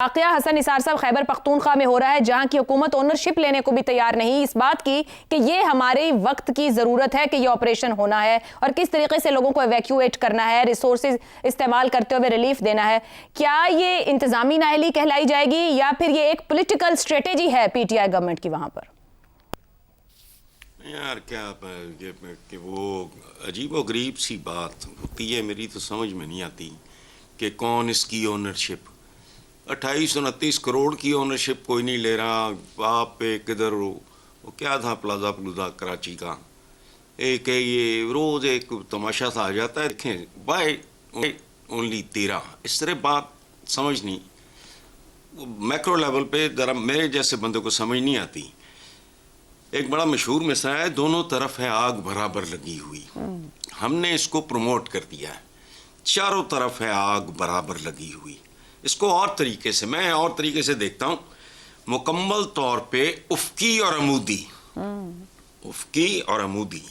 वाक़या हसन निसार साहब खैबर पख्तूनख्वा में हो रहा है, जहां की हुकूमत ओनरशिप लेने को भी तैयार नहीं इस बात की कि ये हमारे वक्त की ज़रूरत है कि ये ऑपरेशन होना है और किस तरीके से लोगों को एवैक्यूएट करना है, रिसोर्सेज इस्तेमाल करते हुए रिलीफ देना है। क्या ये इंतज़ामी नाअहली कहलाई जाएगी या फिर ये एक पॉलिटिकल स्ट्रेटेजी है पीटीआई गवर्नमेंट की वहां पर? यार क्या कि वो अजीबो गरीब सी बात होती है, मेरी तो समझ में नहीं आती कि कौन इसकी ओनरशिप। 28-29 करोड़ की ओनरशिप कोई नहीं ले रहा। आप किधर वो क्या था प्लाजा प्लूजा कराची का, एक ये रोज़ एक तमाशा सा आ जाता है, देखें बाय ओनली 13, इस तरह बात समझ नहीं, मैक्रो लेवल पे ज़रा मेरे जैसे बंदे को समझ नहीं आती। एक बड़ा मशहूर मिसरा है, दोनों तरफ है आग बराबर लगी हुई। हमने इसको प्रमोट कर दिया है, चारों तरफ है आग बराबर लगी हुई। इसको और तरीके से, मैं और तरीके से देखता हूँ, मुकम्मल तौर पे उफ़की और अमूदी, उफ़की और अमूदी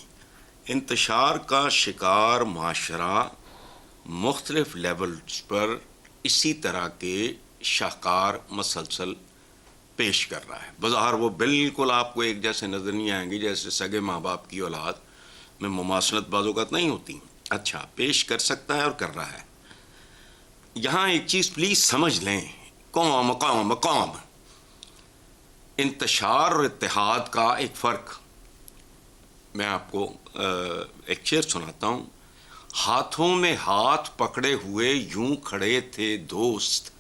इंतशार का शिकार माशरा मुख्तलिफ लेवल्स पर इसी तरह के शाहकार मसलसल पेश कर रहा है। बज़ाहिर वो बिल्कुल आपको एक जैसे नज़र नहीं आएंगे जैसे सगे माँ बाप की औलाद में मुमासलत बाज़ोक़ात नहीं होती। अच्छा, पेश कर सकता है और कर रहा है। यहाँ एक चीज़ प्लीज़ समझ लें, कौम कौम कौम, इंतशार और इत्तेहाद का एक फ़र्क। मैं आपको एक शेर सुनाता हूँ। हाथों में हाथ पकड़े हुए यूं खड़े थे दोस्त,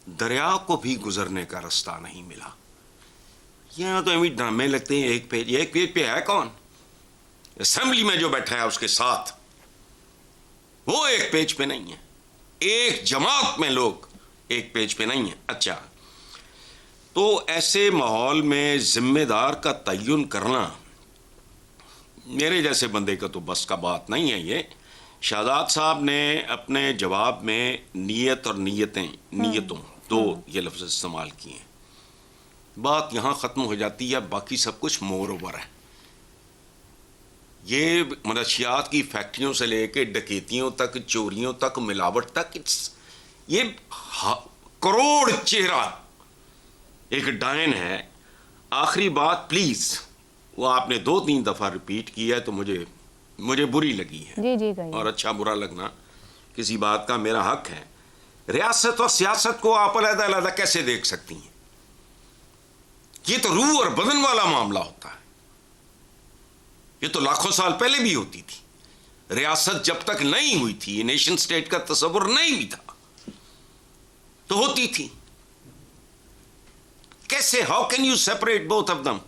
दरिया को भी गुजरने का रास्ता नहीं मिला। यहाँ तो अभी ड्रामे लगते हैं। एक पेज पे है कौन? असेंबली में जो बैठा है उसके साथ, वो एक पेज पे नहीं है। एक जमात में लोग एक पेज पे नहीं है। अच्छा, तो ऐसे माहौल में जिम्मेदार का तयन करना मेरे जैसे बंदे का तो बस का बात नहीं है। ये शाहजाद साहब ने अपने जवाब में नीयत और नीयतों दो ये लफ्ज़ इस्तेमाल किए। बात यहाँ ख़त्म हो जाती है, बाकी सब कुछ मोर ओवर है। ये मनशियात की फैक्ट्रियों से लेके डकैतियों तक, चोरियों तक, मिलावट तक, ये करोड़ चेहरा एक डायन है। आखिरी बात प्लीज़, वो आपने 2-3 दफ़ा रिपीट किया है तो मुझे बुरी लगी है। जी और अच्छा बुरा लगना किसी बात का मेरा हक है। रियासत और सियासत को आप अलग-अलग कैसे देख सकती हैं? ये तो रूह और बदन वाला मामला होता है। ये तो लाखों साल पहले भी होती थी। रियासत जब तक नहीं हुई थी, नेशन स्टेट का तस्वुर नहीं भी था, तो होती थी। कैसे, how can you separate both of them?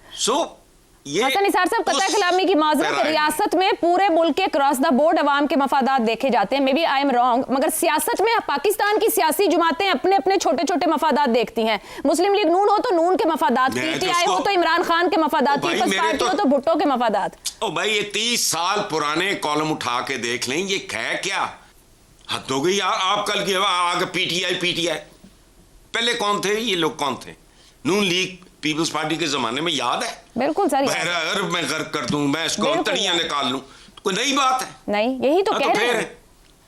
So ये हसन निसार साहब, कतई कलामी की माजरत, रियासत में पूरे मुल्क के क्रॉस द बोर्ड अवाम के मफादात देखे जाते हैं। Maybe I am wrong, मगर सियासत में पाकिस्तान की सियासी जमातें अपने अपने छोटे छोटे मफादात देखती हैं। मुस्लिम लीग नून हो तो नून के मफादात, पीटीआई हो तो इमरान खान के मफादात, पीपल्स पार्टी हो तो भुट्टो के मफादात। ओ भाई, ये 30 साल पुराने कॉलम उठा के देख लें, ये है क्या? हद हो गई यार। आप कल की आगे पीटीआई पहले कौन थे? ये लोग कौन थे? नून लीग पीपल्स पार्टी के जमाने में, याद है? बिल्कुल सर। अगर मैं गर्क कर दूं, मैं इसको तड़ियां निकाल लूं, तो कोई नई बात है? नहीं, यही तो कह रहे हैं।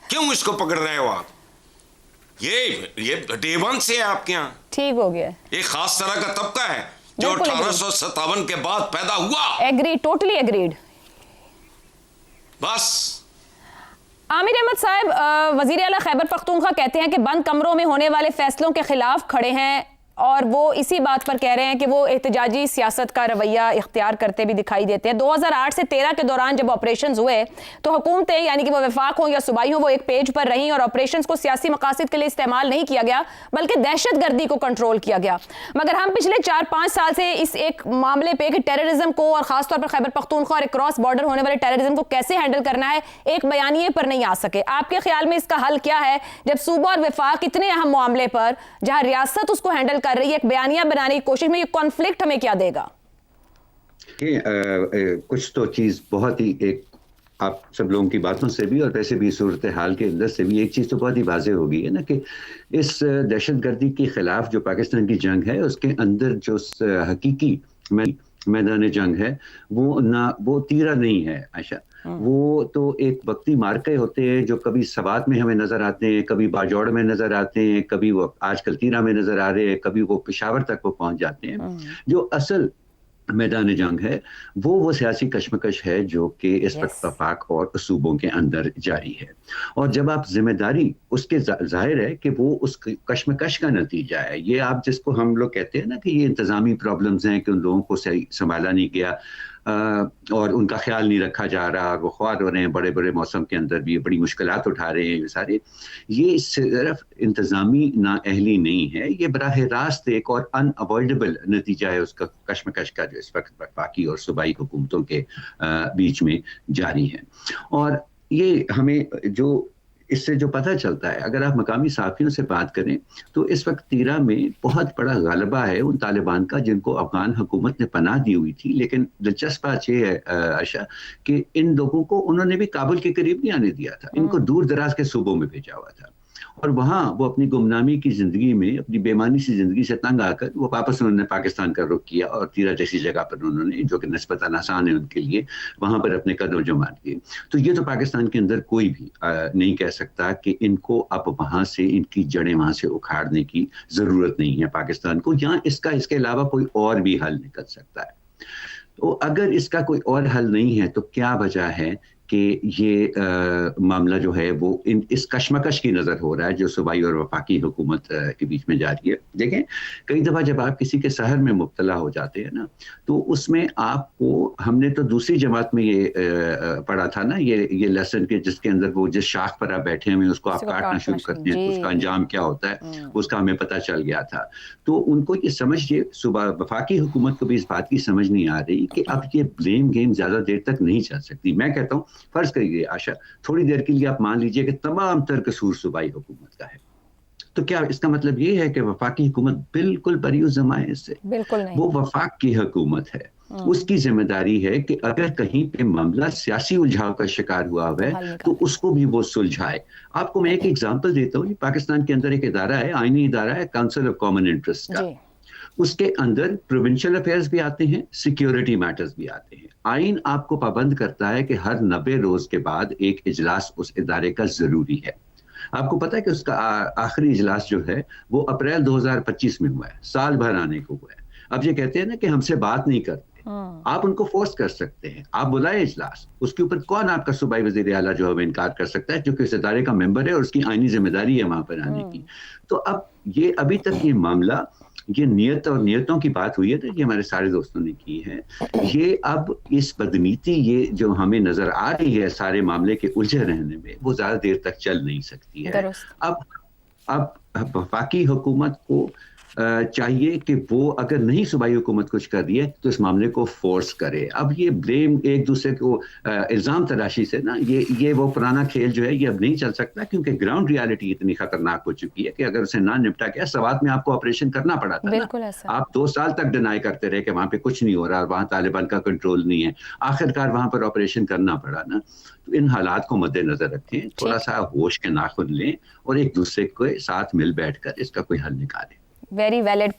क्यों इसको पकड़ रहे हो आप? ये डे वन से है आपके यहाँ। ठीक हो गया। एक खास तरह का तबका है जो 1857 के बाद पैदा हुआ। Agree, totally agreed. बस आमिर अहमद साहब वजीर आला खैबर पख्तूनख्वा कहते हैं कि बंद कमरों में होने वाले फैसलों के खिलाफ खड़े हैं और वो इसी बात पर कह रहे हैं कि वो एहतजाजी सियासत का रवैया इख्तियार करते भी दिखाई देते हैं। 2008 से 13 के दौरान जब ऑपरेशंस हुए तो हुकूमतें, यानी कि वो वफाक हो या सूबाई हो, वो एक पेज पर रहीं और ऑपरेशंस को सियासी मकासद के लिए इस्तेमाल नहीं किया गया, बल्कि दहशत गर्दी को कंट्रोल किया गया। मगर हम पिछले 4-5 साल से इस एक मामले पर कि टेररिज्म को और खासतौर पर खैबर पख्तूनख्वा और क्रॉस बॉर्डर होने वाले टेररिज्म को कैसे हैंडल करना है, एक बयानिए पर नहीं आ सके। आपके ख्याल में इसका हल क्या है जब सूबा और वफाक इतने अहम मामले पर, जहां रियासत उसको हैंडल कर रही है, एक बयानिया बनाने की कोशिश में, ये कॉन्फ्लिक्ट हमें क्या देगा? कुछ तो चीज बहुत ही, एक आप सब लोगों की बातों से भी और वैसे भी सूरत हाल के अंदर से भी एक चीज तो बहुत ही वाज़ेह हो गई है ना, कि इस दहशतगर्दी के खिलाफ जो पाकिस्तान की जंग है, उसके अंदर जो हकीकी मैदान जंग है वो 13 नहीं है आयशा। वो तो एक वक्ती मार्के होते हैं जो कभी सवात में हमें नजर आते हैं, कभी बाजौड़ में नजर आते हैं, कभी वो आजकल तीरा में नजर आ रहे हैं, कभी वो पेशावर तक वो पहुंच जाते हैं। जो असल मैदान जंग है वो सियासी कशमकश है जो कि इस वक्त वफाक और सूबों के अंदर जारी है। और जब आप जिम्मेदारी उसके जाहिर है कि वो उस कशमकश का नतीजा है। ये आप जिसको हम लोग कहते हैं ना कि ये इंतजामी प्रॉब्लम्स हैं कि उन लोगों को सही संभाला नहीं गया और उनका ख्याल नहीं रखा जा रहा और वो ख्वार हो रहे हैं, बड़े बड़े मौसम के अंदर भी बड़ी मुश्किलात उठा रहे हैं। ये सारे ये सिर्फ इंतजामी नाअहली नहीं है, ये बराह रास्त एक और अनअवॉइडेबल नतीजा है उसका कशमकश का जो इस वक्त वफाकी और सूबाई हुकूमतों के बीच में जारी है। और ये हमें जो इससे जो पता चलता है, अगर आप मकामी साफियों से बात करें तो इस वक्त तीरा में बहुत बड़ा गलबा है उन तालिबान का जिनको अफगान हुकूमत ने पनाह दी हुई थी। लेकिन दिलचस्प बात यह है आशा कि इन लोगों को उन्होंने भी काबुल के करीब नहीं आने दिया था, इनको दूर दराज के सूबों में भेजा हुआ था। और वहाँ वो अपनी गुमनामी की जिंदगी में, अपनी बेमानी सी जिंदगी से तंग आकर वो वापस उन्होंने पाकिस्तान का रुख किया और तीरा जैसी जगह पर उन्होंने, जो कि निस्बतन आसान है उनके लिए, वहां पर अपने कदम जमा किए। तो ये तो पाकिस्तान के अंदर कोई भी नहीं कह सकता कि इनको अब वहां से, इनकी जड़ें वहां से उखाड़ने की जरूरत नहीं है पाकिस्तान को, या इसके अलावा कोई और भी हल निकल सकता है। तो अगर इसका कोई और हल नहीं है तो क्या वजह है कि ये मामला जो है वो इस कशमकश की नज़र हो रहा है जो सूबाई और वफाकी हुकूमत के बीच में जारी है। देखें, कई दफ़ा जब आप किसी के सहर में मुब्तला हो जाते हैं ना, तो उसमें आपको, हमने तो दूसरी जमात में ये पढ़ा था ना, ये लेसन के जिसके अंदर वो जिस शाख पर आप बैठे हुए उसको आप काटना शुरू करते हैं तो उसका अंजाम क्या होता है उसका हमें पता चल गया था। तो उनको ये समझिए, सुबह वफाकी हुकूमत को भी इस बात की समझ नहीं आ रही कि अब ये ब्लेम गेम ज़्यादा देर तक नहीं चल सकती। मैं कहता हूँ फर्ज करिए आशा, थोड़ी देर के लिए आप मान लीजिए कि तमाम तर कसूर सूबाई हुकूमत का है, तो क्या इसका मतलब ये है कि वफाकी हुकूमत बिल्कुल बरी ज़िम्मा है इससे? बिल्कुल नहीं। वो वफाक की हुकूमत है, उसकी जिम्मेदारी है कि अगर कहीं पे मामला सियासी उलझाव का शिकार हुआ है तो उसको भी वो सुलझाए। आपको मैं एक एग्जांपल देता हूँ, पाकिस्तान के अंदर एक इदारा है, आईनी इदारा है, काउंसिल ऑफ कॉमन इंटरेस्ट का। उसके अंदर प्रोविंशियल अफेयर्स भी आते हैं, सिक्योरिटी मैटर्स भी आते हैं। आइन आपको पाबंद करता है कि हर 90 रोज के बाद एक इजलास उस इदारे का जरूरी है। आपको पता है कि उसका आखिरी इजलास जो है वो अप्रैल 2025 में हुआ है, साल भर आने को हुआ है। अब ये कहते हैं ना कि हमसे बात नहीं करते, आप उनको फोर्स कर सकते हैं, आप बुलाए इजलास, उसके ऊपर कौन आपका सूबाई वजीर आला जो है इनकार कर सकता है, क्योंकि इस इदारे का मेंबर है और उसकी आईनी जिम्मेदारी है वहां पर आने की। तो अब ये अभी तक ये मामला, ये नियत और नियतों की बात हुई है तो ये हमारे सारे दोस्तों ने की है, ये अब इस बदनीति ये जो हमें नजर आ रही है सारे मामले के उलझे रहने में, वो ज्यादा देर तक चल नहीं सकती है। अब वफाकी हुकूमत को चाहिए कि वो अगर नहीं सूबाई हुकूमत कुछ कर रही है तो इस मामले को फोर्स करे। अब ये ब्लेम एक दूसरे को इल्जाम तराशी से ना, ये वो पुराना खेल जो है ये अब नहीं चल सकता, क्योंकि ग्राउंड रियलिटी इतनी खतरनाक हो चुकी है कि अगर उसे ना निपटा गया, सवात में आपको ऑपरेशन करना पड़ा था ना, आप 2 साल तक डिनाई करते रहे कि वहां पे कुछ नहीं हो रहा, वहां तालिबान का कंट्रोल नहीं है, आखिरकार वहां पर ऑपरेशन करना पड़ा ना। तो इन हालात को मद्देनजर रखें, थोड़ा सा होश के नाखुन लें और एक दूसरे के साथ मिल बैठकर इसका कोई हल निकालें। Very valid